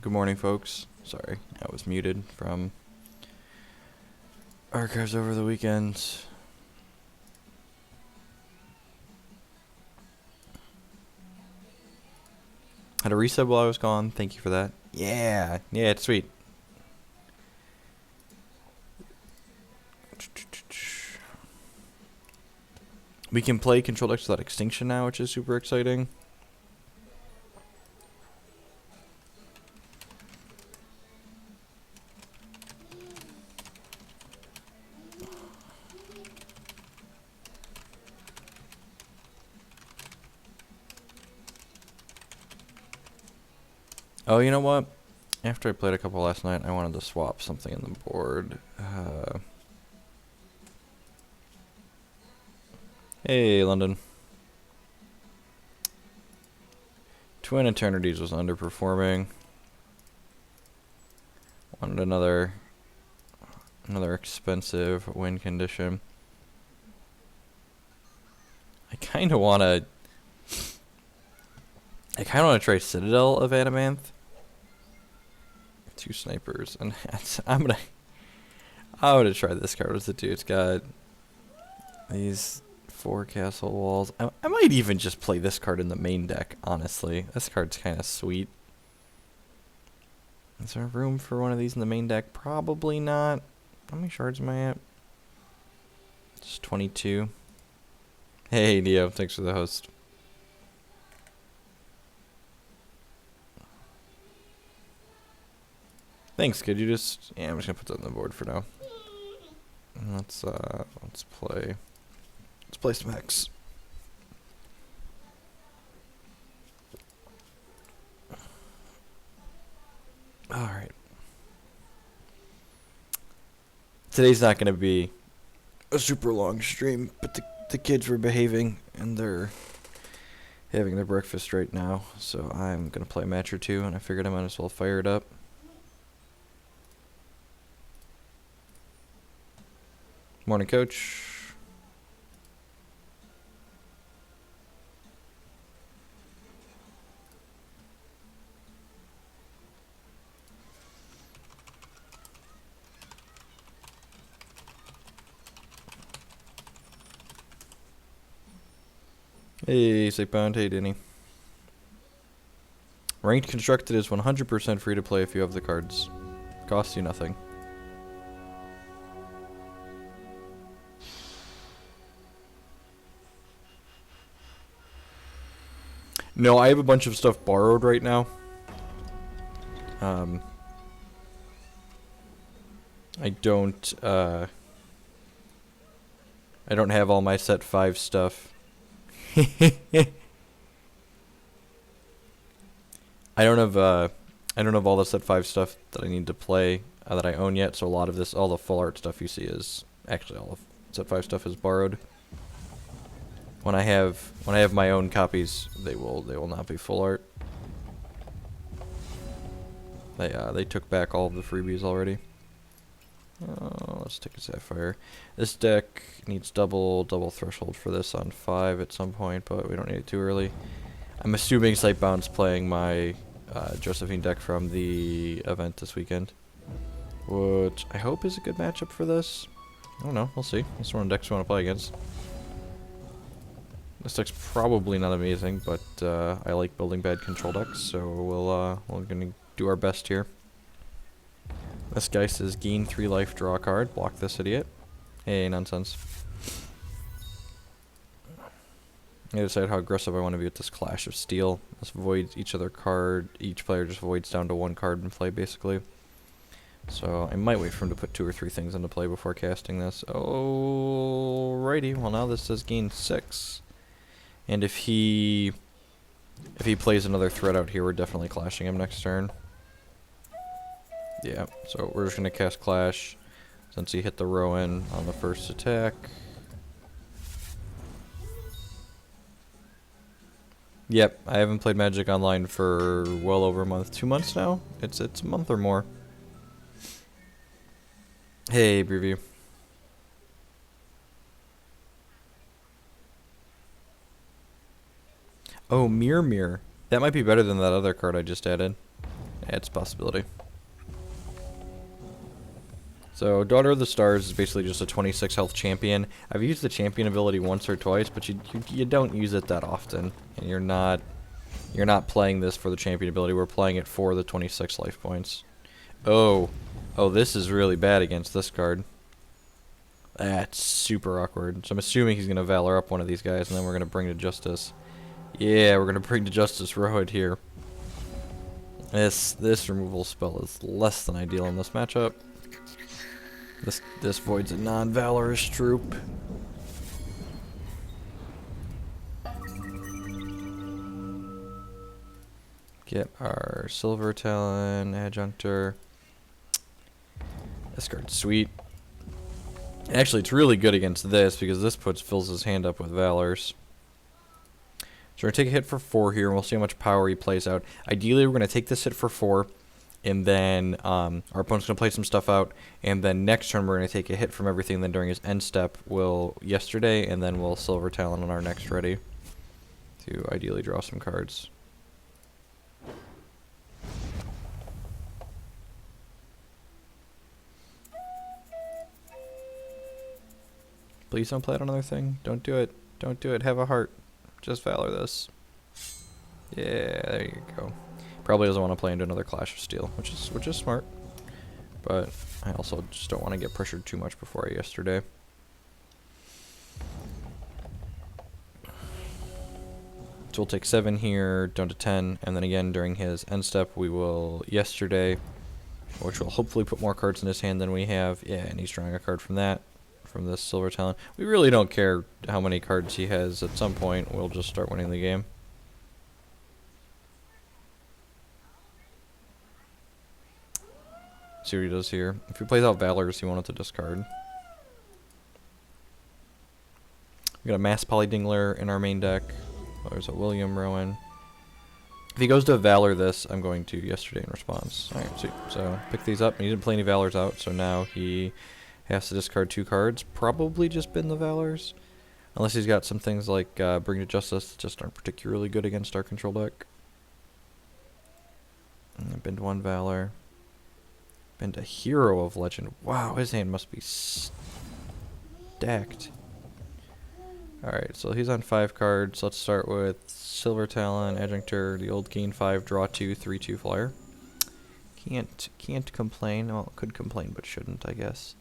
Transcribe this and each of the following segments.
Good morning, folks. Sorry, I was muted from archives over the weekend. Had a reset while I was gone. Thank you for that. Yeah, it's sweet. We can play Control X without extinction now, which is super exciting. Oh, you know what? After I played a couple last night, I wanted to swap something in the board. Hey, London. Twin Eternities was underperforming. Wanted another expensive win condition. I kind of want to try Citadel of Adamanth. 2 snipers, and I'm gonna try this card. What's it do? It's got these 4 castle walls. I might even just play this card in the main deck, honestly. This card's kind of sweet. Is there room for one of these in the main deck? Probably not. How many shards am I at? Just 22. Hey, Neo. Thanks for the host. Thanks, kid. You just... Yeah, I'm just gonna put that on the board for now. Let's play... Let's play some Hex. Alright. Today's not gonna be a super long stream, but the kids were behaving, and they're having their breakfast right now, so I'm gonna play a match or two, and I figured I might as well fire it up. Morning, Coach. Hey, Sightbound. Hey, Denny. Ranked Constructed is 100% free to play if you have the cards. Costs you nothing. No, I have a bunch of stuff borrowed right now. I don't have all my set 5 stuff. I don't have all the set 5 stuff that I need to play that I own yet, so a lot of this, all the full art stuff you see is actually all of set 5 stuff is borrowed. When I have my own copies, they will not be full art. They took back all of the freebies already. Let's take a Sapphire. This deck needs double threshold for this on 5 at some point, but we don't need it too early. I'm assuming Sightbound's playing my Josephine deck from the event this weekend, which I hope is a good matchup for this. I don't know. We'll see. That's one of the decks we want to play against. This deck's probably not amazing, but I like building bad control decks, so we're gonna do our best here. This guy says gain 3 life, draw a card, block this idiot. Hey, nonsense. I decide how aggressive I want to be with this Clash of Steel. This voids each other card. Each player just voids down to 1 card in play, basically. So I might wait for him to put 2 or 3 things into play before casting this. Alrighty. Well, now this says gain 6. And if he plays another threat out here, we're definitely clashing him next turn. Yeah, so we're just going to cast Clash since he hit the Rowan on the first attack. Yep, I haven't played Magic Online for well over a month. 2 months now? It's a month or more. Hey, Preview. Oh, Mirror. That might be better than that other card I just added. it's a possibility. So, Daughter of the Stars is basically just a 26 health champion. I've used the champion ability once or twice, but you don't use it that often, and you're not playing this for the champion ability. We're playing it for the 26 life points. Oh, this is really bad against this card. That's super awkward. So I'm assuming he's gonna Valor up one of these guys, and then we're gonna bring to Justice. Yeah, we're gonna bring to Justice Rohit here. This removal spell is less than ideal in this matchup. This void's a non-valorous troop. Get our Silver Talon, Adjunctor. This card's sweet. Actually, it's really good against this because this fills his hand up with Valors. So we're going to take a hit for 4 here, and we'll see how much power he plays out. Ideally, we're going to take this hit for 4, and then our opponent's going to play some stuff out, and then next turn we're going to take a hit from everything, then during his end step we'll Yesterday, and then we'll Silver Talon on our next ready to ideally draw some cards. Please don't play out another thing. Don't do it. Don't do it. Have a heart. Just Valor this. Yeah, there you go. Probably doesn't want to play into another Clash of Steel, which is smart. But I also just don't want to get pressured too much before Yesterday. So we'll take 7 here, down to 10, and then again during his end step we will Yesterday, which will hopefully put more cards in his hand than we have. Yeah, and he's drawing a card from that. From this Silver Talon. We really don't care how many cards he has. At some point, we'll just start winning the game. See what he does here. If he plays out Valors, he wanted to discard. We got a Mass Polydingler in our main deck. Oh, there's a William Rowan. If he goes to Valor this, I'm going to Yesterday in response. Alright, sweet. So pick these up. He didn't play any Valors out, so now he has to discard 2 cards. Probably just bin the Valors. Unless he's got some things like Bring to Justice that just aren't particularly good against our control deck. And binned 1 Valor. Binned a Hero of Legend. Wow, his hand must be stacked. Alright, so he's on 5 cards. Let's start with Silver Talon, Adjunctor, the old gain 5, draw 2, 3/2 flyer. Can't complain. Well, could complain, but shouldn't, I guess.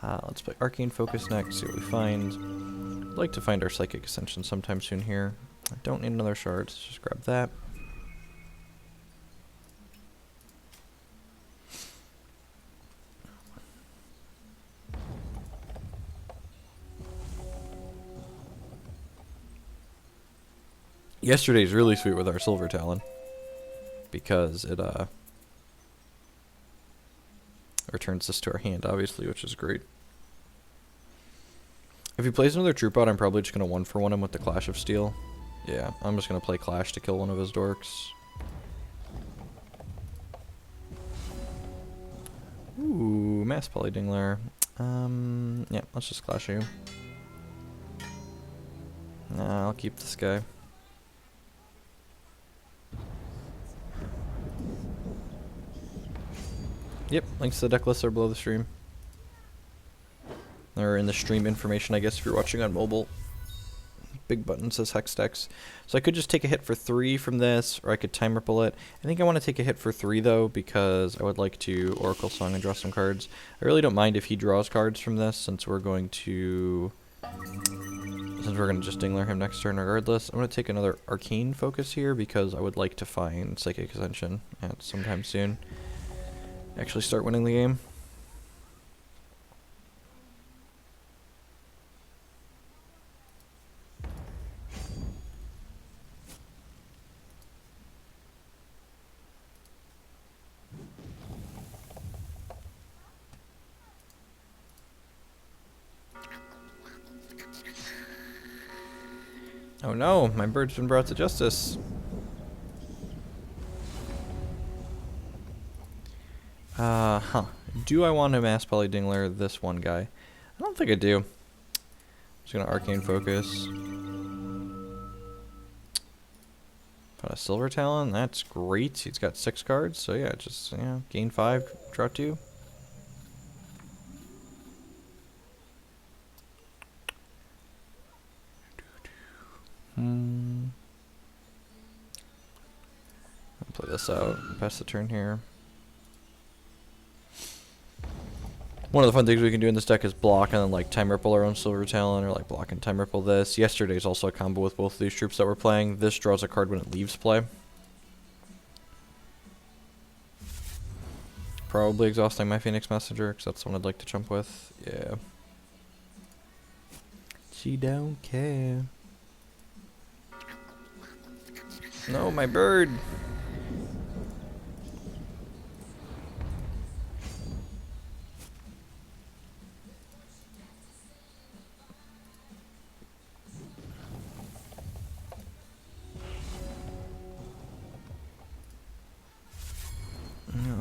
Let's play Arcane Focus next, see what we find. I'd like to find our Psychic Ascension sometime soon here. I don't need another shard, so just grab that. Yesterday's really sweet with our Silver Talon, because it returns this to our hand, obviously, which is great. If he plays another troop out, I'm probably just going to 1-for-1 him with the Clash of Steel. Yeah, I'm just going to play Clash to kill one of his dorks. Ooh, Mass Polydingler. Yeah, let's just Clash you. Nah, I'll keep this guy. Yep, links to the deck lists are below the stream. Or in the stream information, I guess, if you're watching on mobile. Big button says Hexdex. So I could just take a hit for 3 from this, or I could Time Ripple it. I think I want to take a hit for 3, though, because I would like to Oracle Song and draw some cards. I really don't mind if he draws cards from this, since we're going to just Dingler him next turn regardless. I'm going to take another Arcane Focus here, because I would like to find Psychic Ascension at sometime soon. Actually start winning the game. Oh no, my bird's been brought to justice. Do I want to Mass Polydingler this one guy? I don't think I do. I'm just gonna Arcane Focus. Found a Silver Talon. That's great. He's got 6 cards. So yeah, just gain 5, draw 2. I'll play this out. Pass the turn here. One of the fun things we can do in this deck is block and then like time ripple our own Silver Talon, or like block and time ripple this. Yesterday's also a combo with both of these troops that we're playing. This draws a card when it leaves play. Probably exhausting my Phoenix Messenger, because that's the one I'd like to jump with. Yeah. She don't care. No, my bird!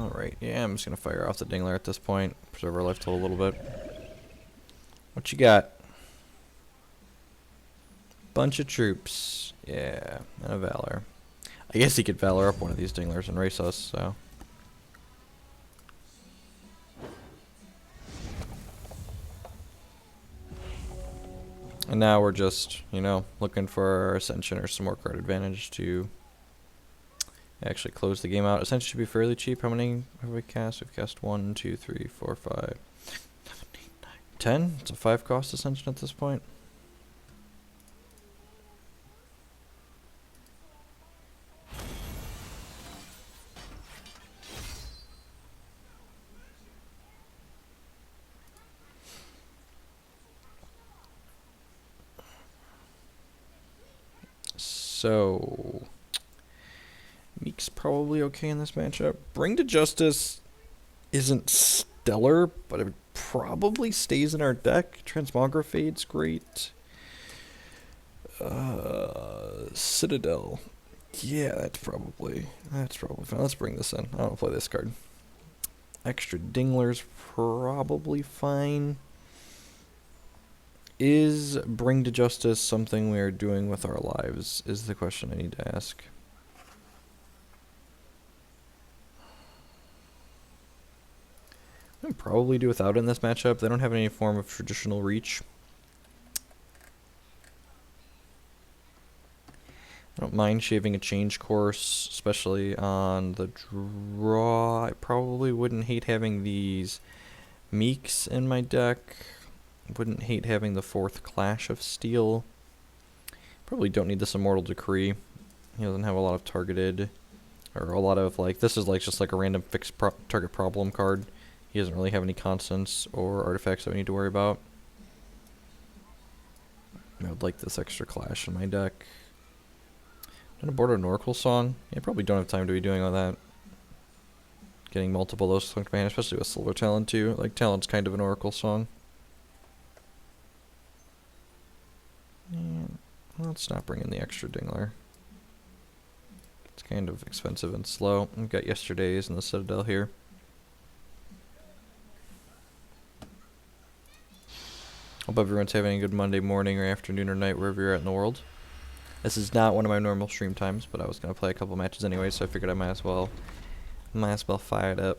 Alright, yeah, I'm just gonna fire off the Dingler at this point. Preserve our life total a little bit. What you got? Bunch of troops. Yeah, and a Valor. I guess he could Valor up one of these Dinglers and race us, so. And now we're just, looking for our Ascension or some more card advantage to actually close the game out. Ascension should be fairly cheap. How many have we cast? We've cast 1, 2, 3, 4, 5, 7, 8, 9, 10. It's a 5 cost Ascension at this point. So Meek's probably okay in this matchup. Bring to Justice isn't stellar, but it probably stays in our deck. Transmogrifade's great. Citadel. Yeah, that's probably fine. Let's bring this in. I don't play this card. Extra Dingler's probably fine. Is Bring to Justice something we are doing with our lives, is the question I need to ask. I can probably do without it in this matchup. They don't have any form of traditional reach. I don't mind shaving a change course, especially on the draw. I probably wouldn't hate having these Meeks in my deck. Wouldn't hate having the 4th Clash of Steel. Probably don't need this Immortal Decree. He doesn't have a lot of targeted, or a lot of like, this is like just like a random fixed target problem card. He doesn't really have any constants or artifacts that we need to worry about. I would like this extra Clash in my deck. Gonna board an Oracle Song. Yeah, probably don't have time to be doing all that. Getting multiple of those sunk to my hand, especially with Silver Talon too. Like, Talon's kind of an Oracle Song. And let's not bring in the extra Dingler. It's kind of expensive and slow. We've got Yesterday's and the Citadel here. Hope everyone's having a good Monday morning or afternoon or night wherever you're at in the world. This is not one of my normal stream times, but I was going to play a couple matches anyway, so I figured I might as well fire it up.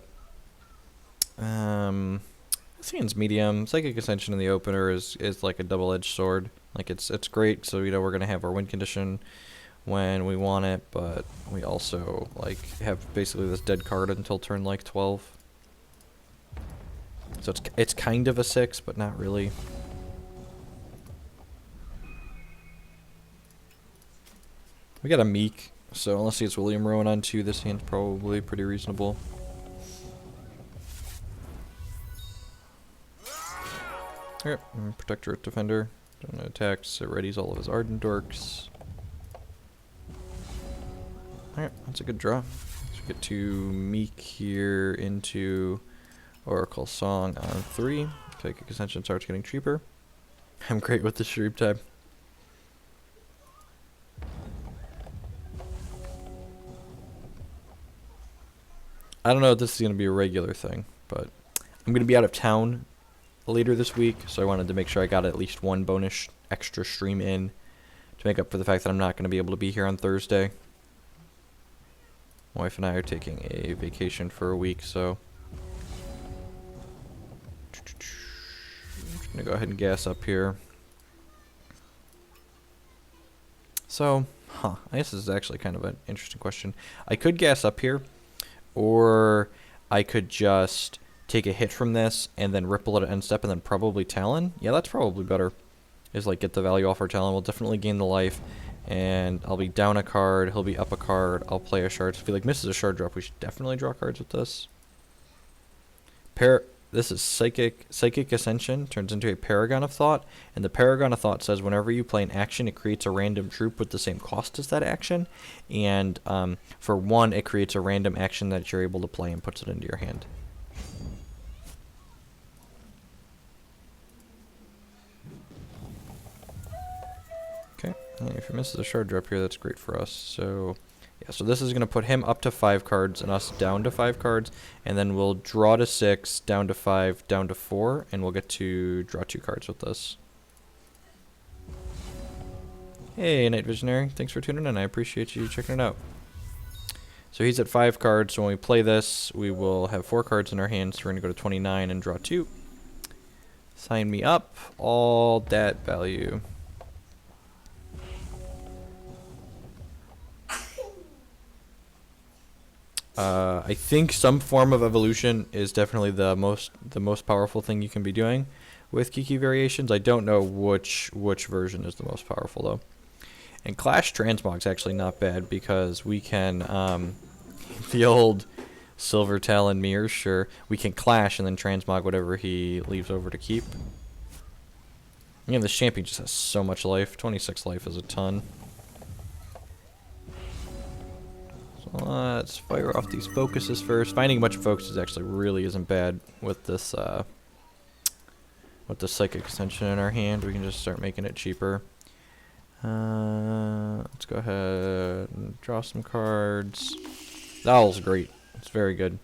This hand's medium. Psychic Ascension in the opener is like a double-edged sword. Like, it's great, so we're gonna have our win condition when we want it, but we also like have basically this dead card until turn like 12. So it's kind of a 6, but not really. We got a Meek, so unless he gets William Rowan on 2, this hand's probably pretty reasonable. Alright, Protectorate Defender. Don't attack, so readies all of his Ardent Dorks. Alright, that's a good draw. So we get to Meek here into Oracle Song on 3. Psychic Ascension starts getting cheaper. I'm great with the Shreep type. I don't know if this is going to be a regular thing, but I'm going to be out of town later this week, so I wanted to make sure I got at least one bonus extra stream in to make up for the fact that I'm not going to be able to be here on Thursday. My wife and I are taking a vacation for a week, so I'm just gonna go ahead and gas up here. So, I guess this is actually kind of an interesting question. I could gas up here, or I could just take a hit from this and then ripple it at end step and then probably Talon. Yeah, that's probably better. Is like get the value off our Talon. We'll definitely gain the life, and I'll be down a card. He'll be up a card. I'll play a shard. So if he like misses a shard drop, we should definitely draw cards with this. This is Psychic Ascension, turns into a Paragon of Thought, and the Paragon of Thought says whenever you play an action, it creates a random troop with the same cost as that action, and for 1, it creates a random action that you're able to play and puts it into your hand. Okay, and if he misses a shard drop here, that's great for us, so... Yeah, so this is going to put him up to 5 cards and us down to 5 cards, and then we'll draw to 6, down to 5, down to 4, and we'll get to draw 2 cards with this. Hey, Night Visionary, thanks for tuning in. I appreciate you checking it out. So he's at 5 cards, so when we play this, we will have 4 cards in our hands, so we're going to go to 29 and draw 2. Sign me up, all that value. I think some form of evolution is definitely the most powerful thing you can be doing with Kiki variations. I don't know which version is the most powerful though. And Clash Transmog's actually not bad because we can the old Silver Talon mirrors, sure. We can clash and then transmog whatever he leaves over to keep. Yeah, this champion just has so much life. 26 life is a ton. Let's fire off these focuses first. Finding a bunch of focuses actually really isn't bad with this Psychic Ascension in our hand. We can just start making it cheaper. Let's go ahead and draw some cards. That Owl's great. It's very good.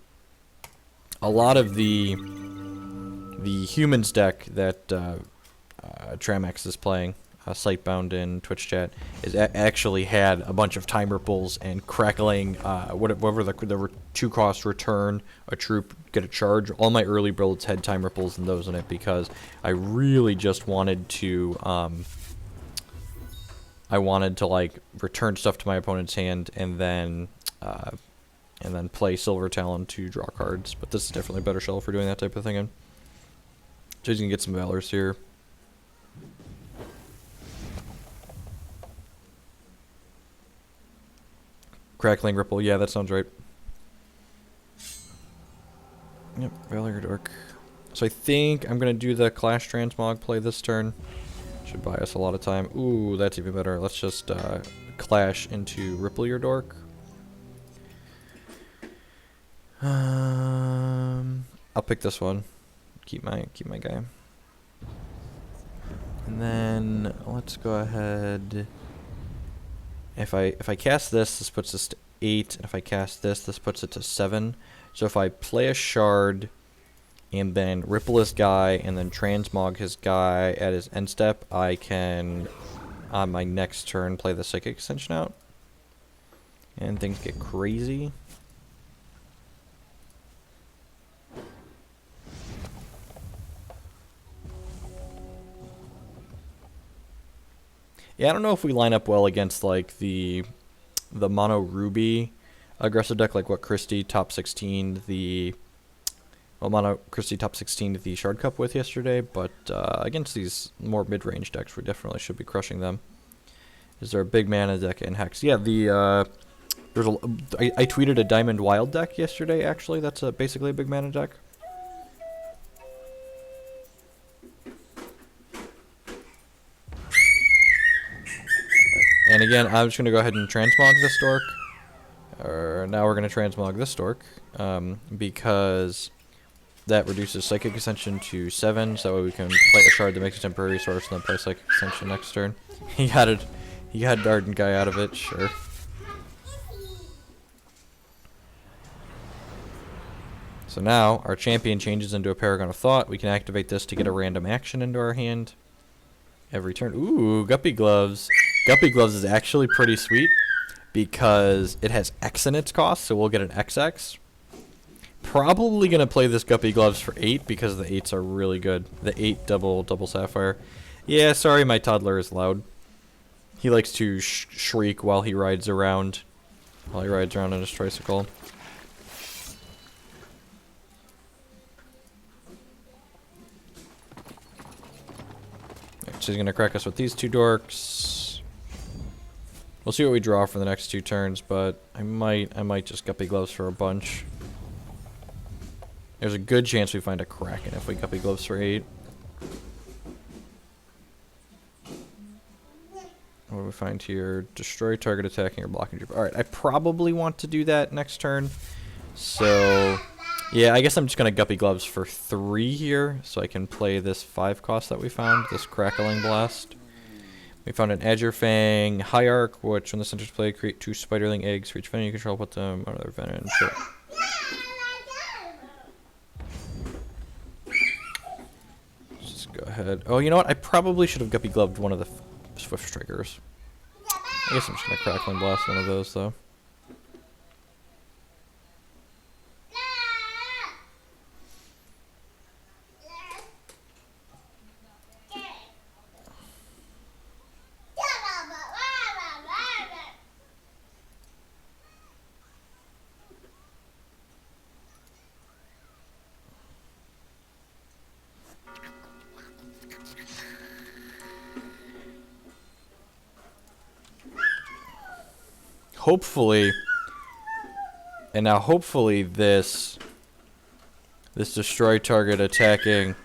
A lot of the humans deck that Tramex is playing, Sightbound in Twitch chat, is actually had a bunch of time ripples and crackling, whatever the 2-cost return a troop, get a charge. All my early builds had time ripples and those in it because I really just wanted to, like return stuff to my opponent's hand and then play Silver Talon to draw cards. But this is definitely a better shell for doing that type of thing in. So you can get some Valors here. Crackling Ripple, yeah, that sounds right. Yep, Valor Dork. So I think I'm going to do the Clash Transmog play this turn. Should buy us a lot of time. Ooh, that's even better. Let's just Clash into Ripple Your Dork. I'll pick this one. Keep my guy. And then let's go ahead. If I cast this puts us to 8, and if I cast this puts it to 7. So if I play a shard and then ripple his guy and then transmog his guy at his end step, I can on my next turn play the Psychic Ascension out. And things get crazy. Yeah, I don't know if we line up well against like the mono ruby aggressive deck, like what Christie top 16 mono Christie top 16 the Shard Cup with yesterday, but against these more mid-range decks, we definitely should be crushing them. Is there a big mana deck in Hex? Yeah, I tweeted a Diamond Wild deck yesterday. Actually, that's basically a big mana deck. And again, I'm just going to go ahead and transmog this dork. Now we're going to transmog this dork, because that reduces Psychic Ascension to 7, so that way we can play a shard that makes a temporary source and then play Psychic Ascension next turn. He got Ardent Guy out of it, sure. So now, our champion changes into a Paragon of Thought. We can activate this to get a random action into our hand every turn. Ooh, Guppy Gloves. Guppy Gloves is actually pretty sweet because it has X in its cost, so we'll get an XX. Probably going to play this Guppy Gloves for 8 because the 8s are really good. The 8 double sapphire. Yeah, sorry, my toddler is loud. He likes to shriek while he rides around. While he rides around on his tricycle. Right, so he's going to crack us with these 2 dorks. We'll see what we draw for the next 2 turns, but I might just Guppy Gloves for a bunch. There's a good chance we find a Kraken if we Guppy Gloves for 8. What do we find here? Destroy target attacking or blocking troop. Alright, I probably want to do that next turn. So, yeah, I guess I'm just going to Guppy Gloves for 3 here, so I can play this 5 cost that we found, this Crackling Blast. We found an Azure Fang Hierarch, which when the centers play, create 2 Spiderling eggs for each venom you control, put them on their venom. Sure. Just go ahead. Oh, you know what? I probably should have Guppy Gloved one of the Swift Strikers. I guess I'm just going to Crackling Blast one of those, though. Hopefully, and now hopefully this destroy target attacking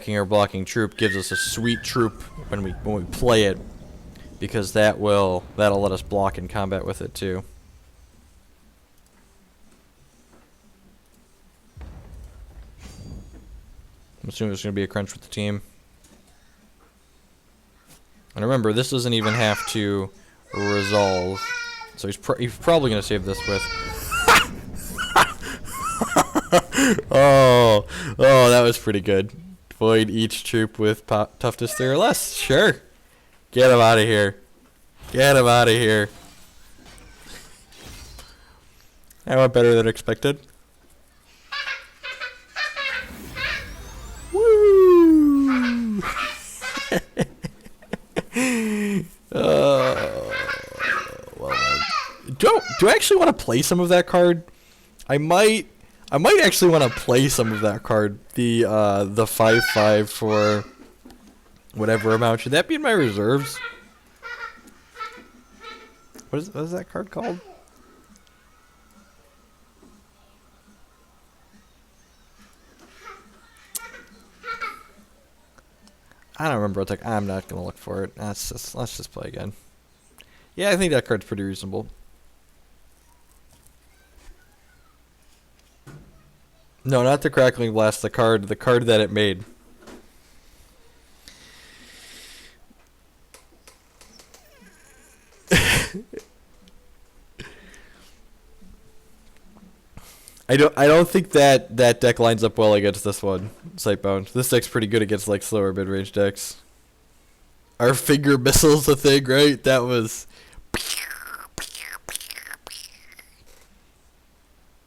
or blocking troop gives us a sweet troop when we play it, because that'll let us block in combat with it too. I'm assuming there's going to be a crunch with the team. And remember, this doesn't even have to resolve. So he's probably going to save this with... oh, that was pretty good. Void each troop with toughness 3 or less. Sure. Get him out of here. Get him out of here. I went better than expected. Woo! Do I actually want to play some of that card? I might actually want to play some of that card. The 5/5 for whatever amount. Should that be in my reserves? What is that card called? I don't remember. I'm not gonna look for it. Let's just play again. Yeah, I think that card's pretty reasonable. No, not the Crackling Blast. The card that it made. I don't think that deck lines up well against this one, Sightbound. This deck's pretty good against like slower mid-range decks. Our finger missile's a thing, right? That was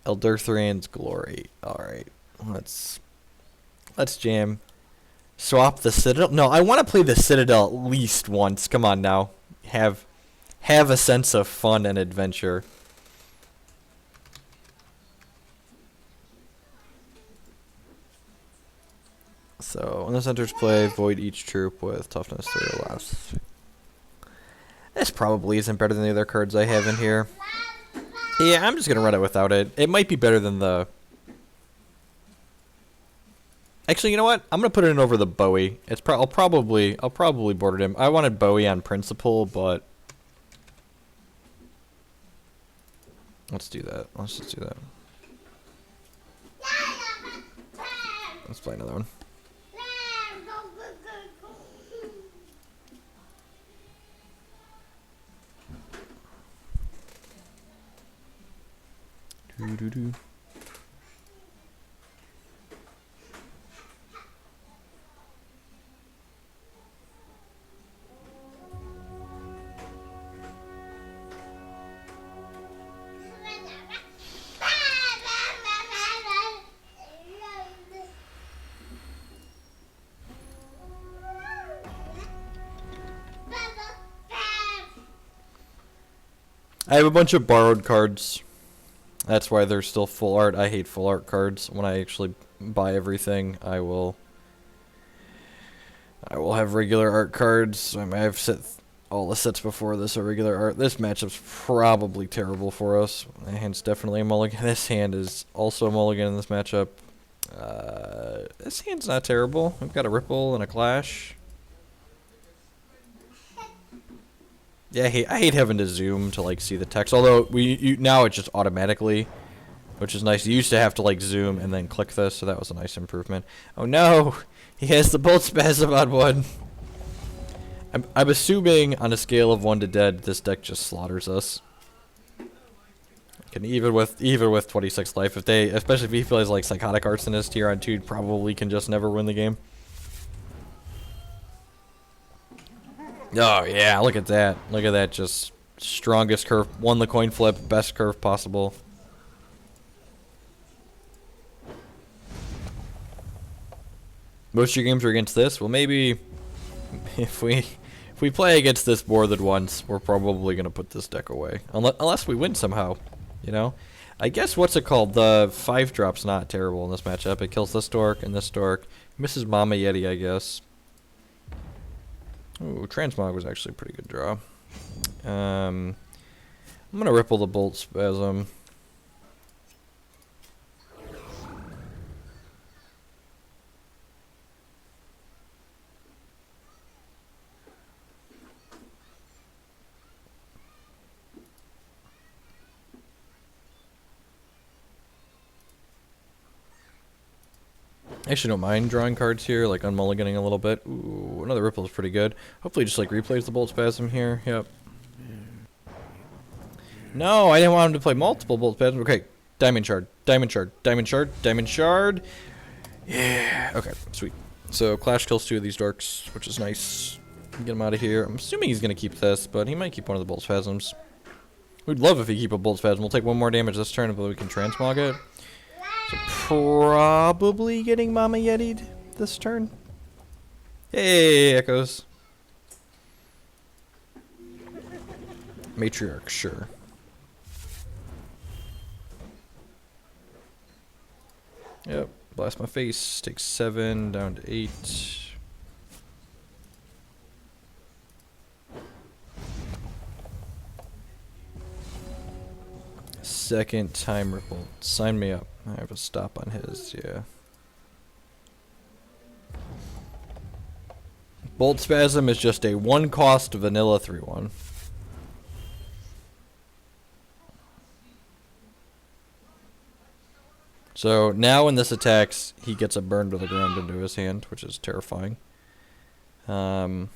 Elderthran's Glory. Alright. Let's jam. Swap the Citadel. No, I want to play the Citadel at least once. Come on now. Have a sense of fun and adventure. So, when the centers play, void each troop with toughness 3 or less. This probably isn't better than the other cards I have in here. Yeah, I'm just gonna run it without it. It might be better than the... Actually, you know what? I'm gonna put it in over the Bowie. I'll probably board it in. I wanted Bowie on principle, but... Let's do that. Let's just do that. Let's play another one. Doo-doo-doo. I have a bunch of borrowed cards. That's why they're still full art. I hate full art cards. When I actually buy everything, I will have regular art cards. I mean, I've set all the sets before this are regular art. This matchup's probably terrible for us. My hand's definitely a mulligan. This hand is also a mulligan in this matchup. This hand's not terrible. We've got a Ripple and a Clash. Yeah, I hate having to zoom to like see the text. Although now it just automatically, which is nice. You used to have to like zoom and then click this, so that was a nice improvement. Oh no, he has the bolt spasm on one. I'm assuming on a scale of 1 to dead, this deck just slaughters us. And even with 26 life, especially if he plays like Psychotic Arsonist here on 2, probably can just never win the game. Oh yeah, look at that. Look at that, just strongest curve. Won the coin flip, best curve possible. Most of your games are against this? Well, maybe if we play against this more than once, we're probably going to put this deck away. Unless we win somehow, you know? I guess, what's it called? The 5-drop's not terrible in this matchup. It kills this dork and this dork. Misses Mama Yeti, I guess. Ooh, Transmog was actually a pretty good draw. I'm going to Ripple the Bolt Spasm. I actually don't mind drawing cards here, like unmulliganing a little bit. Ooh, another Ripple is pretty good. Hopefully just like replays the Bolt Spasm here. Yep. No, I didn't want him to play multiple Bolt Spasms. Okay, Diamond Shard, Diamond Shard, Diamond Shard, Diamond Shard. Yeah, okay, sweet. So Clash kills 2 of these dorks, which is nice. Get him out of here. I'm assuming he's going to keep this, but he might keep one of the Bolt Spasms. We'd love if he keep a Bolt Spasm. We'll take 1 more damage this turn, but we can Transmog it. So probably getting Mama Yeti'd this turn. Hey, Echoes. Matriarch, sure. Yep, blast my face. Takes 7, down to 8. Second time Ripple. Sign me up. I have a stop on his, yeah. Bolt Spasm is just a 1-cost vanilla 3/1. So now when this attacks, he gets a burn to the ground into his hand, which is terrifying. You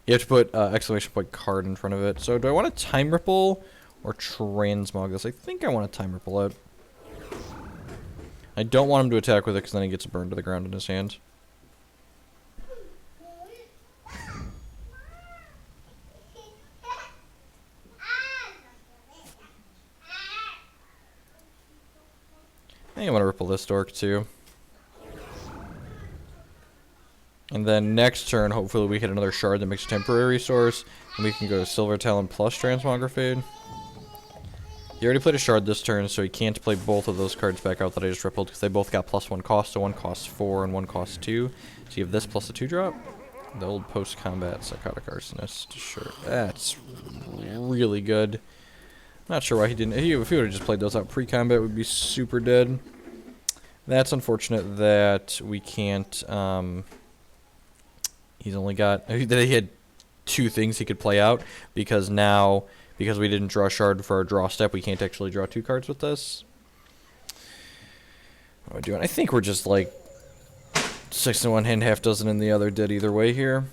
have to put exclamation point card in front of it. So do I want to Time Ripple or Transmog this? I think I want to Time Ripple it. I don't want him to attack with it because then he gets burned to the ground in his hand. I think I want to Ripple this dork too. And then next turn, hopefully we hit another shard that makes a temporary resource, and we can go Silver Talon plus Transmogrifade. He already played a shard this turn, so he can't play both of those cards back out that I just rippled, because they both got +1 cost, so one costs 4 and one costs 2. So you have this plus a 2-drop. The old post-combat Psychotic Arsonist. Sure, that's really good. Not sure why he didn't. If he would have just played those out pre-combat, we'd be super dead. That's unfortunate that we can't. He's only got. That he had 2 things he could play out because now, because we didn't draw a shard for our draw step, we can't actually draw 2 cards with this. What am I doing? I think we're just like 6 in one hand, half dozen in the other. Dead either way here.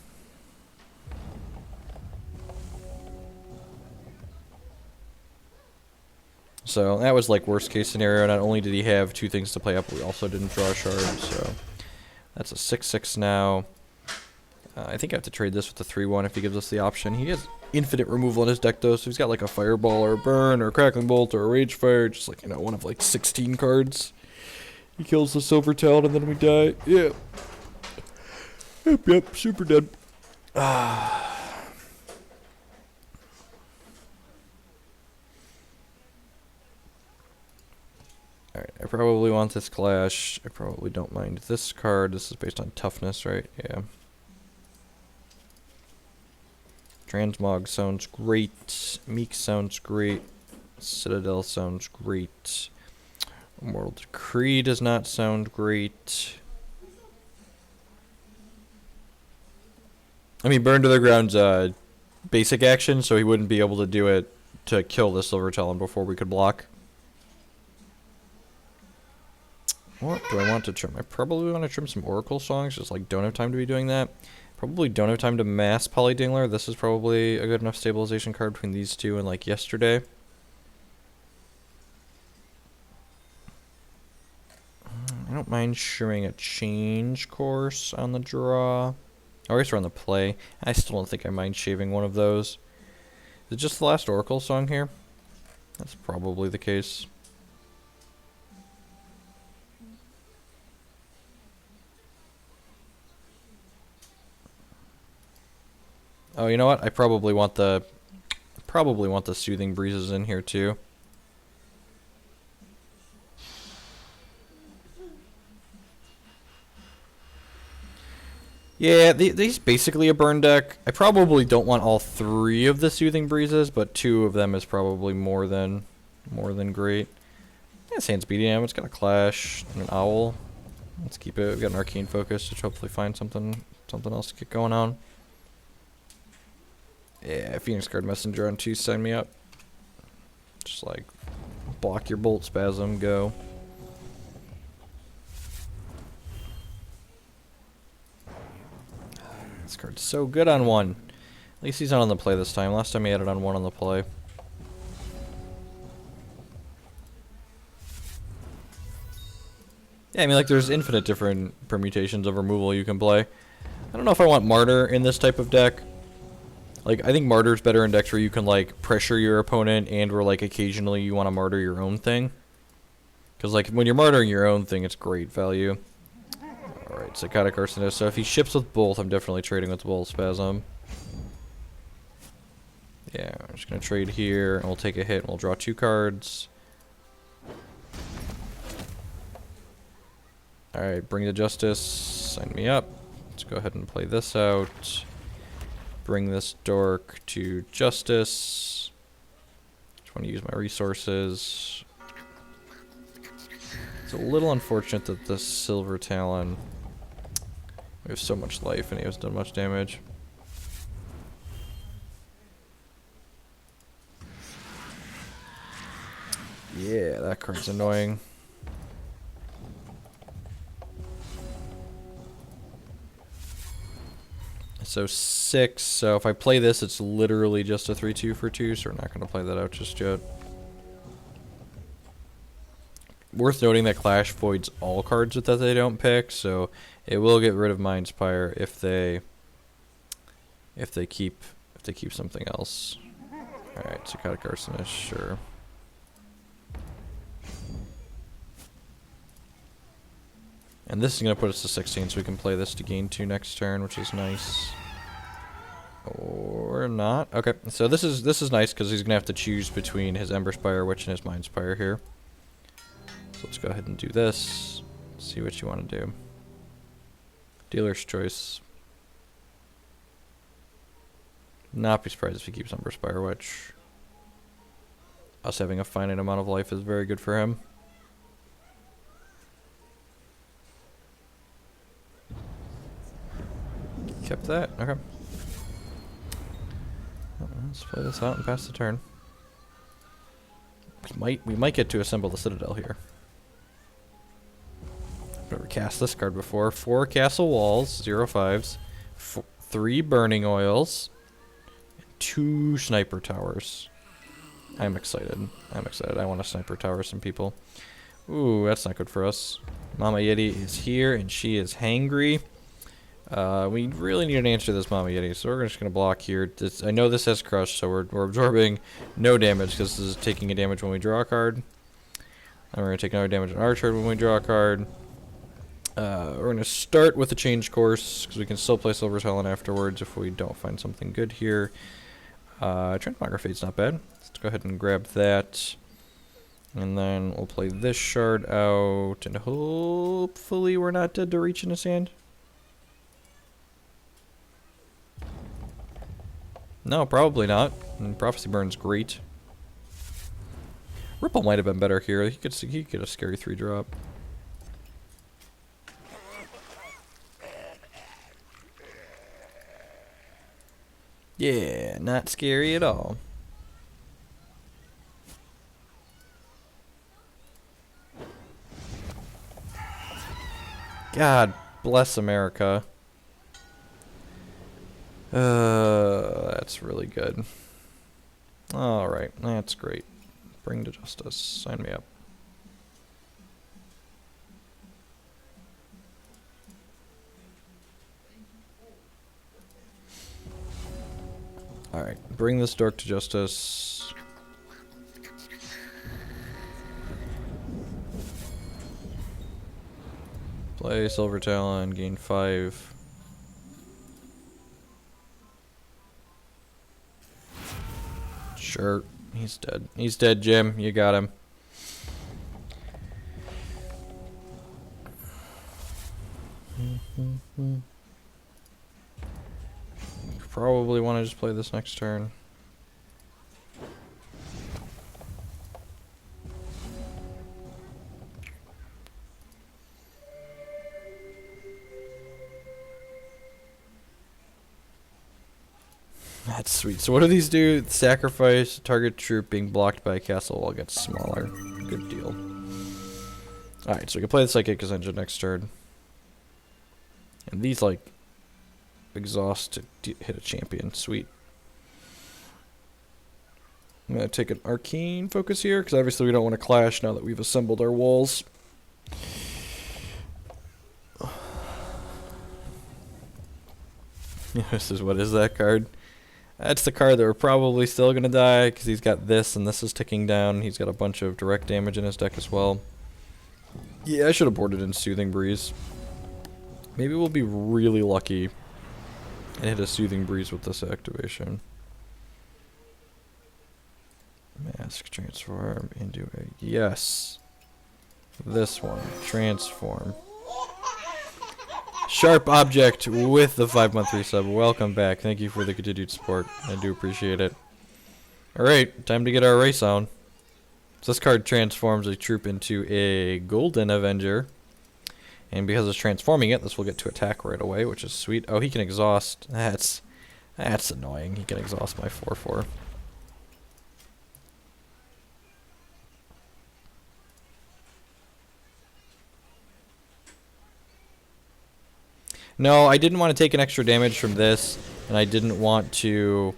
So that was like worst case scenario. Not only did he have 2 things to play up, but we also didn't draw a shard. So that's a 6/6 now. I think I have to trade this with the 3/1 if he gives us the option. He has infinite removal in his deck though, so he's got like a Fireball or a Burn or a Crackling Bolt or a Rage Fire, just like, you know, one of like 16 cards. He kills the Silver Talon and then we die. Yeah. Yep, super dead. Alright, I probably want this Clash. I probably don't mind this card. This is based on toughness, right? Yeah. Transmog sounds great. Meek sounds great. Citadel sounds great. Immortal Decree does not sound great. I mean, Burn to the Ground's basic action, so he wouldn't be able to do it to kill the Silver Talon before we could block. What do I want to trim? I probably want to trim some Oracle songs, just like don't have time to be doing that. Probably don't have time to mass Polydingler. This is probably a good enough stabilization card between these two and like yesterday. I don't mind showing a change course on the draw. Or at least on the play. I still don't think I mind shaving one of those. Is it just the last Oracle song here? That's probably the case. Oh, you know what? I probably want the Soothing Breezes in here too. Yeah, these basically a burn deck. I probably don't want all three of the Soothing Breezes, but two of them is probably more than great. Yeah, Sans BDM, it's got a Clash and an Owl. Let's keep it. We've got an Arcane Focus, which hopefully find something else to get going on. Yeah, Phoenix Guard Messenger on 2, sign me up. Just like, block your Bolt Spasm, go. This card's so good on 1. At least he's not on the play this time. Last time he had it on 1 on the play. Yeah, I mean, like, there's infinite different permutations of removal you can play. I don't know if I want Martyr in this type of deck. Like, I think Martyr's better in decks where you can, like, pressure your opponent and where, like, occasionally you want to Martyr your own thing. Because, like, when you're Martyring your own thing, it's great value. Alright, Psychotic Arsonist. So if he ships with both, I'm definitely trading with Bolt Spasm. Yeah, I'm just going to trade here, and we'll take a hit, and we'll draw 2 cards. Alright, Bring the Justice. Sign me up. Let's go ahead and play this out. Bring this dork to Justice. Just want to use my resources. It's a little unfortunate that the Silver Talon, we have so much life and he hasn't done much damage. Yeah, that card's annoying. So 6, so if I play this, it's literally just a 3-2 for 2, so we're not going to play that out just yet. Worth noting that Clash voids all cards that they don't pick, so it will get rid of Mindspire if they keep something else. Alright, Psychotic Arsonist, sure. And this is going to put us to 16, so we can play this to gain 2 next turn, which is nice. Or not. Okay, so this is nice because he's going to have to choose between his Ember Spire Witch and his Mind Spire here. So let's go ahead and do this. See what you want to do. Dealer's choice. Not be surprised if he keeps Ember Spire Witch. Us having a finite amount of life is very good for him. Kept that. Okay. Let's play this out and pass the turn. We might get to assemble the Citadel here. I've never cast this card before. 4 Castle Walls, 0/5s, 3 Burning Oils, and 2 Sniper Towers. I'm excited. I'm excited. I want to Sniper Tower some people. Ooh, that's not good for us. Mama Yeti is here, and she is hangry. We really need an answer to this Mama Yeti, so we're just going to block here. I know this has Crush, so we're absorbing no damage, because this is taking a damage when we draw a card. And we're going to take another damage on our turn when we draw a card. We're going to start with a change course, because we can still play Silver Talon afterwards if we don't find something good here. Transmogrifade's not bad. Let's go ahead and grab that. And then we'll play this shard out, and hopefully we're not dead to reach in his hand. No, probably not. And Prophecy Burn's great. Ripple might have been better here. He could get a scary 3-drop. Yeah, not scary at all. God bless America. That's really good. Alright, that's great. Bring to justice. Sign me up. Alright, bring this dork to justice. Play Silver Talon, gain 5. Sure, he's dead. He's dead, Jim. You got him. Probably want to just play this next turn. That's sweet. So what do these do? Sacrifice target troop being blocked by a castle wall gets smaller. Good deal. Alright, so we can play the Psychic Engine next turn. And these, like, exhaust to hit a champion. Sweet. I'm going to take an Arcane focus here, because obviously we don't want to clash now that we've assembled our walls. What is that card? That's the card that we're probably still going to die, because he's got this, and this is ticking down. He's got a bunch of direct damage in his deck as well. Yeah, I should have boarded in Soothing Breeze. Maybe we'll be really lucky and hit a Soothing Breeze with this activation. Mask, transform into a... Yes. This one. Transform. Sharp Object with the 5-month resub. Welcome back. Thank you for the continued support. I do appreciate it. Alright, time to get our race on. So this card transforms a troop into a Golden Avenger. And because it's transforming it, this will get to attack right away, which is sweet. Oh, he can exhaust. That's annoying. He can exhaust my 4/4. No, I didn't want to take an extra damage from this, and I didn't want to...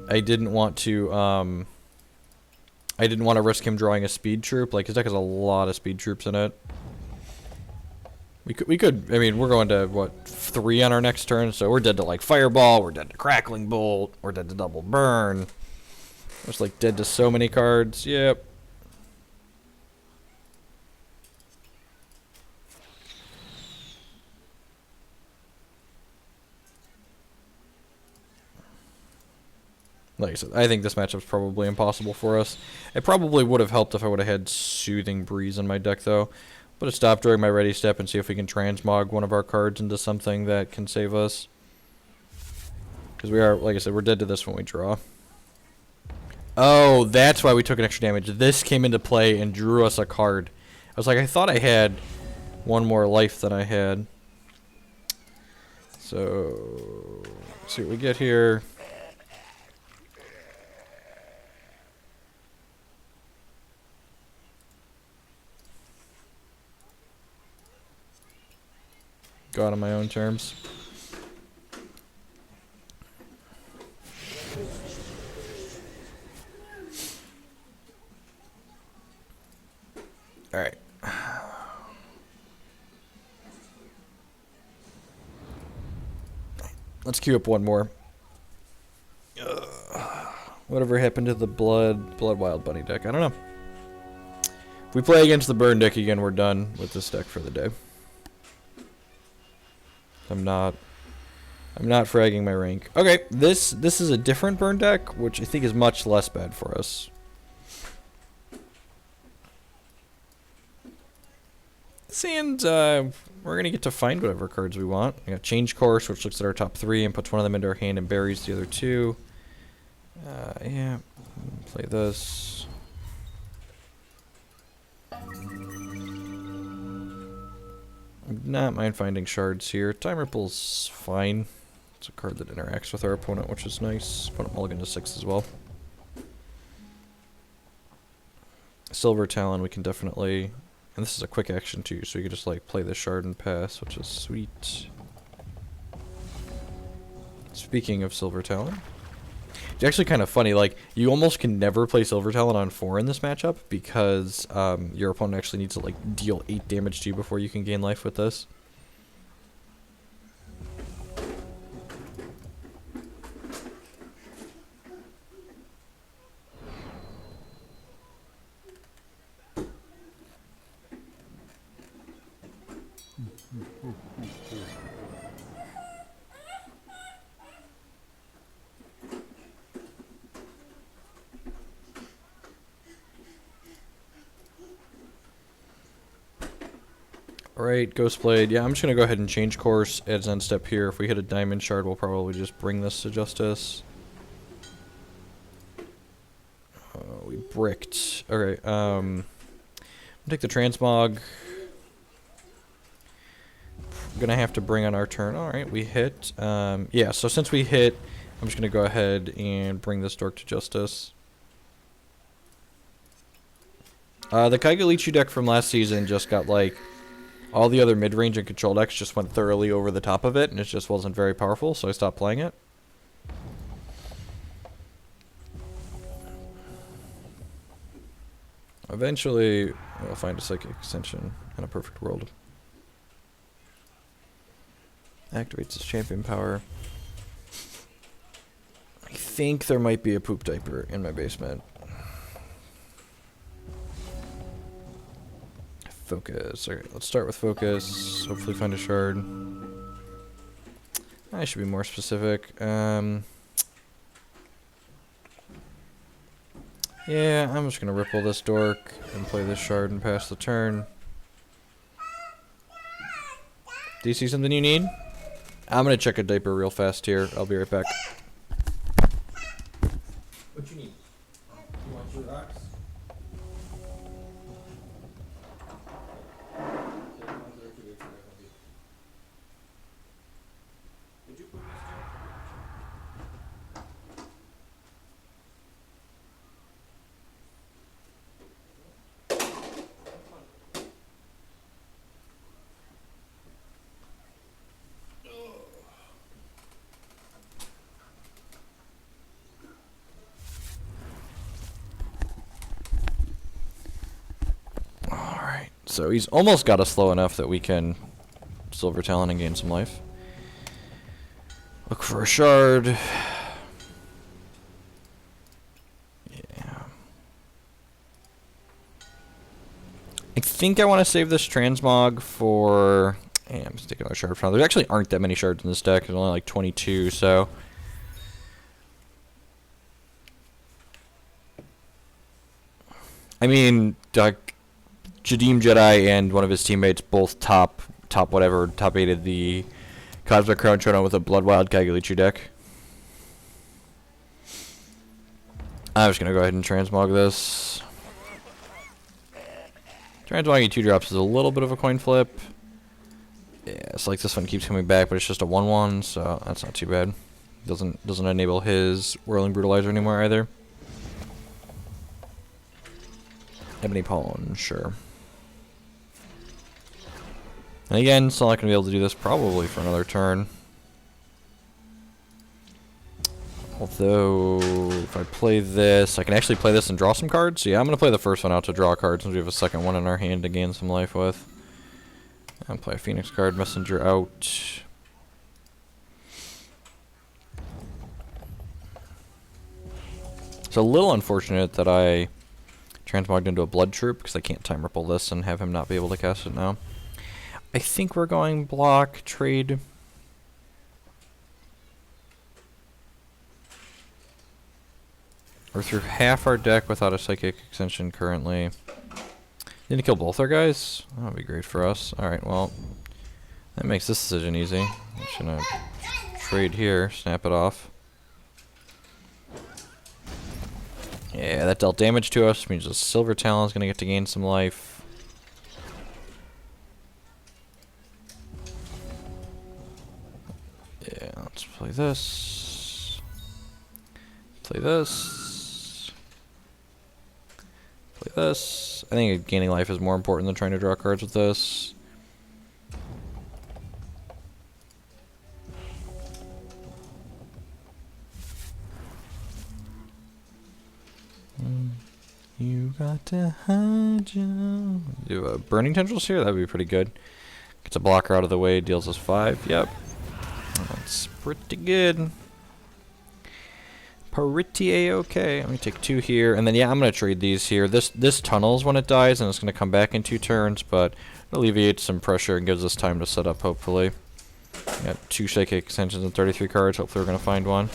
I didn't want to risk him drawing a speed troop. Like, his deck has a lot of speed troops in it. We could, I mean, we're going to, what, 3 on our next turn, so we're dead to, like, Fireball, we're dead to Crackling Bolt, we're dead to Double Burn. We're just, like, dead to so many cards. Yep. Like I said, I think this matchup's probably impossible for us. It probably would have helped if I would have had Soothing Breeze in my deck, though. But it stopped during my ready step and see if we can transmog one of our cards into something that can save us. Because we are, like I said, we're dead to this when we draw. Oh, that's why we took an extra damage. This came into play and drew us a card. I was like, I thought I had one more life than I had. So, let's see what we get here. Go out on my own terms. Alright. Let's queue up one more. Whatever happened to the Blood Wild Bunny deck? I don't know. If we play against the Burn deck again, we're done with this deck for the day. I'm not fragging my rank. Okay, this is a different Burn deck, which I think is much less bad for us. And we're going to get to find whatever cards we want. We got Change Course, which looks at our top 3 and puts one of them into our hand and buries the other 2. Yeah, play this. Not mind finding shards here. Time Ripple's fine. It's a card that interacts with our opponent, which is nice. Opponent mulligan to 6 as well. Silver Talon, we can definitely... And this is a quick action too, so you can just like play the shard and pass, which is sweet. Speaking of Silver Talon, it's actually kind of funny, like, you almost can never play Silver Talon on 4 in this matchup, because your opponent actually needs to like deal 8 damage to you before you can gain life with this. Alright, Ghostblade. Yeah, I'm just going to go ahead and change course, add Zen Step here. If we hit a Diamond Shard, we'll probably just bring this to Justice. We bricked. Okay, I'm take the Transmog. We're going to have to bring on our turn. Alright, we hit. Yeah, so since we hit, I'm just going to go ahead and bring this Dork to Justice. The Kaigalichu deck from last season just got, like... All the other mid-range and control decks just went thoroughly over the top of it, and it just wasn't very powerful, so I stopped playing it. Eventually, I'll find a Psychic Extension in a perfect world. Activates his champion power. I think there might be a poop diaper in my basement. Focus. Alright, let's start with focus. Hopefully find a shard. I should be more specific. Yeah, I'm just gonna ripple this dork and play this shard and pass the turn. Do you see something you need? I'm gonna check a diaper real fast here. I'll be right back. What you need? You want your rocks? So he's almost got us slow enough that we can Silver Talon and gain some life. Look for a shard. Yeah. I think I want to save this Transmog for... Yeah, I'm just taking another shard for now. There actually aren't that many shards in this deck. There's only like 22, so... I mean, Jadim Jedi and one of his teammates both top 8'd the Cosmic Crown Showdown with a Bloodwild Kaigalichu deck. I'm just gonna go ahead and transmog this. Transmogging 2 drops is a little bit of a coin flip. Yeah, it's like this one keeps coming back, but it's just a 1/1, so that's not too bad. Doesn't enable his Whirling Brutalizer anymore either. Ebony Pollen, sure. And again, still not going to be able to do this probably for another turn. Although, if I play this, I can actually play this and draw some cards. So yeah, I'm going to play the first one out to draw cards since we have a second one in our hand to gain some life with. And play a Phoenix card, Messenger out. It's a little unfortunate that I transmogged into a Blood Troop because I can't time ripple this and have him not be able to cast it now. I think we're going block, trade. We're through half our deck without a Psychic Extension currently. Need to kill both our guys? That would be great for us. Alright, well, that makes this decision easy. I'm just gonna trade here, snap it off. Yeah, that dealt damage to us, means the Silver Talon is gonna get to gain some life. Yeah, let's play this. Play this. Play this. I think gaining life is more important than trying to draw cards with this. You got to hide you. Do burning tendrils here? That'd be pretty good. Gets a blocker out of the way, deals us 5. Yep. That's pretty good. Pretty A-okay. Let me take 2 here, and then yeah, I'm gonna trade these here. This tunnels when it dies, and it's gonna come back in 2 turns, but it alleviates some pressure and gives us time to set up. Hopefully, got 2 psychic extensions and 33 cards. Hopefully, we're gonna find one.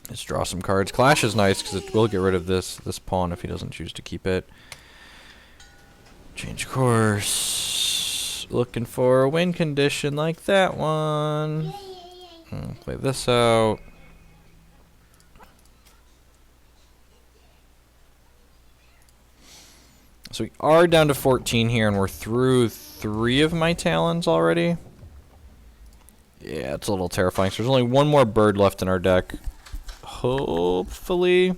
Let's draw some cards. Clash is nice because it will get rid of this pawn if he doesn't choose to keep it. Change course. Looking for a win condition like that one. Play this out. So we are down to 14 here, and we're through 3 of my talons already. Yeah, it's a little terrifying. So there's only one more bird left in our deck. Hopefully.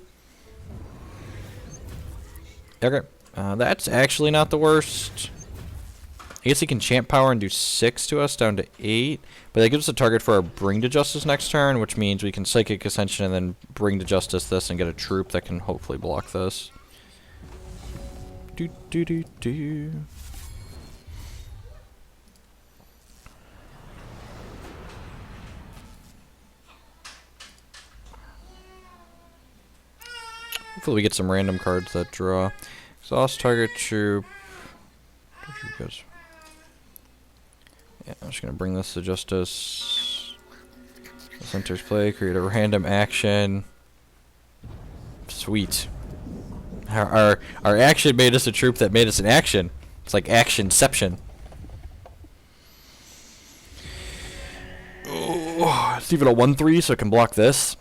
Okay. That's actually not the worst. I guess he can champ power and do 6 to us, down to 8. But that gives us a target for our Bring to Justice next turn, which means we can Psychic Ascension and then Bring to Justice this and get a troop that can hopefully block this. Do do do do. Hopefully we get some random cards that draw. Exhaust target troop. Yeah, I'm just gonna bring this to Justice. This enters play, create a random action. Sweet. Our action made us a troop that made us an action. It's like actionception. Oh, it's even a 1/3, so it can block this.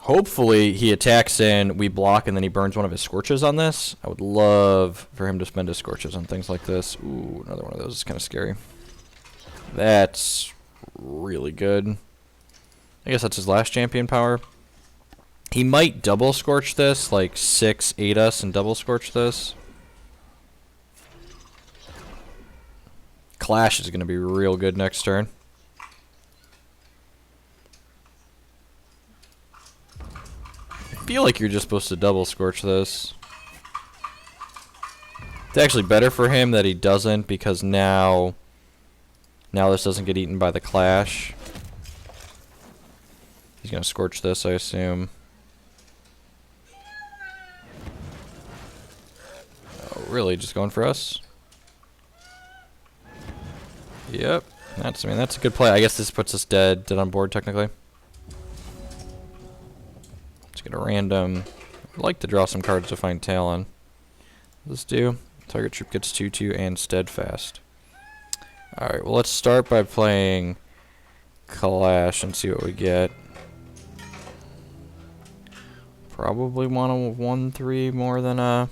Hopefully he attacks in, we block, and then he burns one of his Scorches on this. I would love for him to spend his Scorches on things like this. Ooh, another one of those is kind of scary. That's really good. I guess that's his last champion power. He might double Scorch this, like 6-8 us and double Scorch this. Clash is going to be real good next turn. I feel like you're just supposed to double Scorch this. It's actually better for him that he doesn't, because now this doesn't get eaten by the Clash. He's going to Scorch this, I assume. Oh, really? Just going for us? Yep. That's a good play. I guess this puts us dead on board, technically. Get a random. I'd like to draw some cards to find Talon. Let's do. Target troop gets 2/2 and Steadfast. Alright, well, let's start by playing Clash and see what we get. Probably want a 1/3 more than a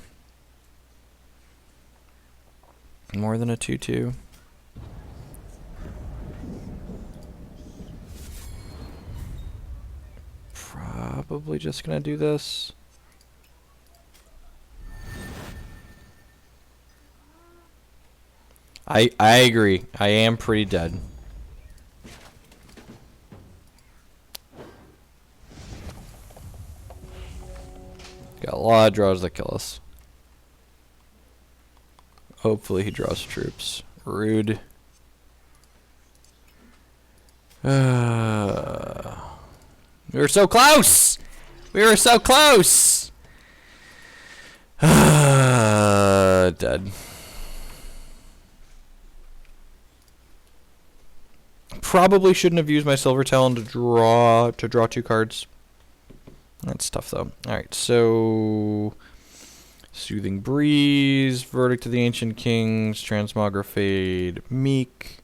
2/2. Probably just gonna do this. I agree. I am pretty dead. Got a lot of draws that kill us. Hopefully he draws troops. Rude. We were so close! We were so close! Dead. Probably shouldn't have used my Silver Talon to draw 2 cards. That's tough, though. Alright, so... Soothing Breeze, Verdict to the Ancient Kings, Transmogrifade, Meek.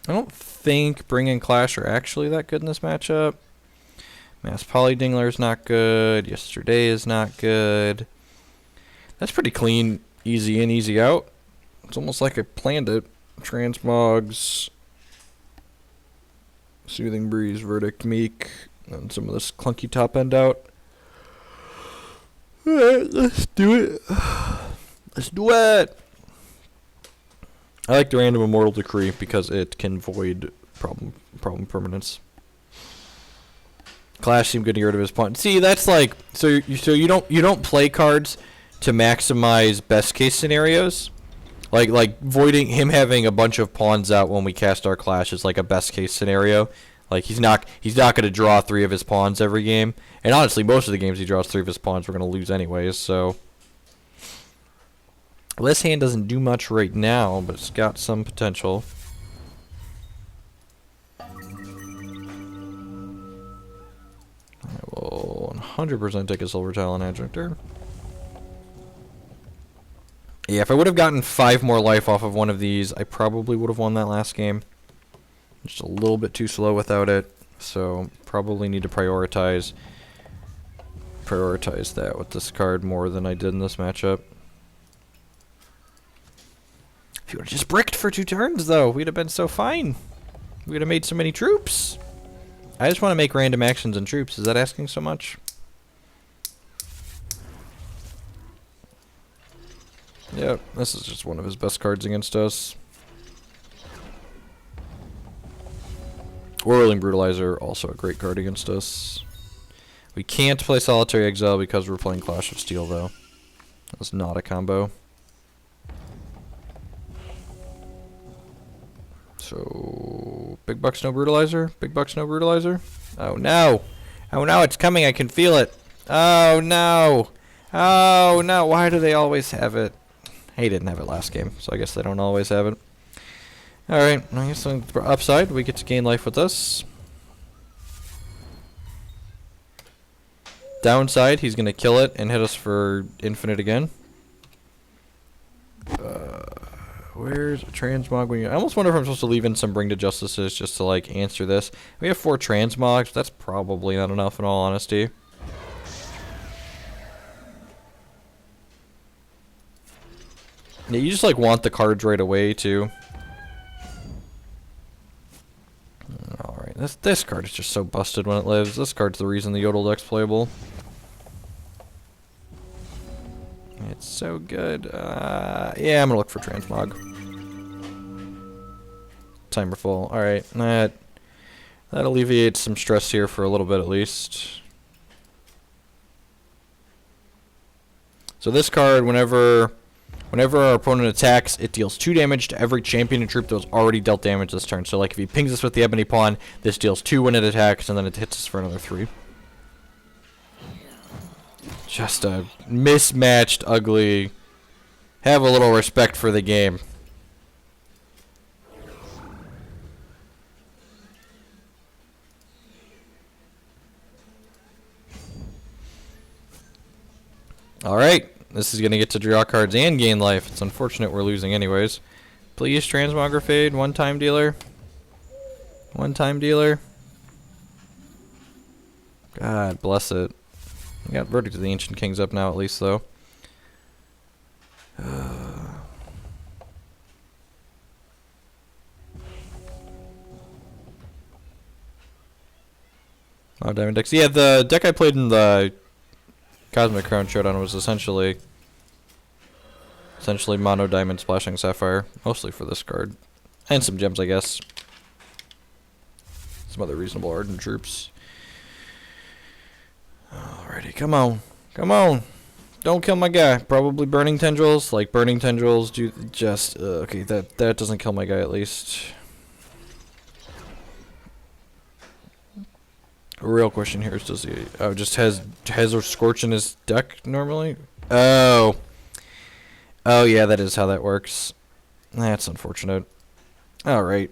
I don't think Bring and Clash are actually that good in this matchup. Mass Polydingler is not good. Yesterday is not good. That's pretty clean. Easy in, easy out. It's almost like I planned it. Transmogs, Soothing Breeze, Verdict, Meek, and some of this clunky top end out. Alright, let's do it. Let's do it. I like the random Immortal Decree because it can void problem permanence. Clash seemed good to get rid of his pawn. See, that's like so you don't play cards to maximize best case scenarios. Like voiding him having a bunch of pawns out when we cast our Clash is like a best case scenario. Like he's not going to draw 3 of his pawns every game. And honestly, most of the games he draws 3 of his pawns, we're going to lose anyways. So this hand doesn't do much right now, but it's got some potential. I will 100% take a Silver Talon Adjunctor. Yeah, if I would have gotten 5 more life off of one of these, I probably would have won that last game. Just a little bit too slow without it, so probably need to prioritize that with this card more than I did in this matchup. If you would have just bricked for 2 turns, though, we'd have been so fine. We'd have made so many troops. I just want to make random actions and troops. Is that asking so much? Yep, this is just one of his best cards against us. Whirling Brutalizer, also a great card against us. We can't play Solitary Exile because we're playing Clash of Steel, though. That's not a combo. So, big bucks, no Brutalizer? Big bucks, no Brutalizer? Oh no! Oh no, it's coming, I can feel it! Oh no! Oh no, why do they always have it? He didn't have it last game, so I guess they don't always have it. Alright, I guess on the upside, we get to gain life with this. Downside, he's going to kill it and hit us for infinite again. Where's Transmog? I almost wonder if I'm supposed to leave in some Bring to Justices just to, like, answer this. We have 4 Transmogs. That's probably not enough, in all honesty. Yeah, you just, like, want the cards right away, too. Alright, this card is just so busted when it lives. This card's the reason the Yodel deck's playable. It's so good. Yeah, I'm gonna look for Transmog. Timer full. Alright, that alleviates some stress here for a little bit at least. So this card, whenever our opponent attacks, it deals 2 damage to every champion and troop that was already dealt damage this turn. So like if he pings us with the Ebony Pawn, this deals 2 when it attacks, and then it hits us for another 3. Just a mismatched, ugly... Have a little respect for the game. Alright. This is going to get to draw cards and gain life. It's unfortunate we're losing anyways. Please, Transmogrifade, one-time dealer. One-time dealer. God bless it. We got Verdict of the Ancient Kings up now at least, though. Oh, Diamond decks. Yeah, the deck I played in the Cosmic Crown Showdown was essentially mono diamond splashing sapphire, mostly for this card, and some gems, I guess. Some other reasonable Ardent troops. Alrighty, come on, come on! Don't kill my guy. Probably Burning Tendrils. Like Burning Tendrils do just okay. That doesn't kill my guy at least. A real question here is, does he... Oh, just has a Scorch in his deck normally? Oh. Oh, yeah, that is how that works. That's unfortunate. Alright.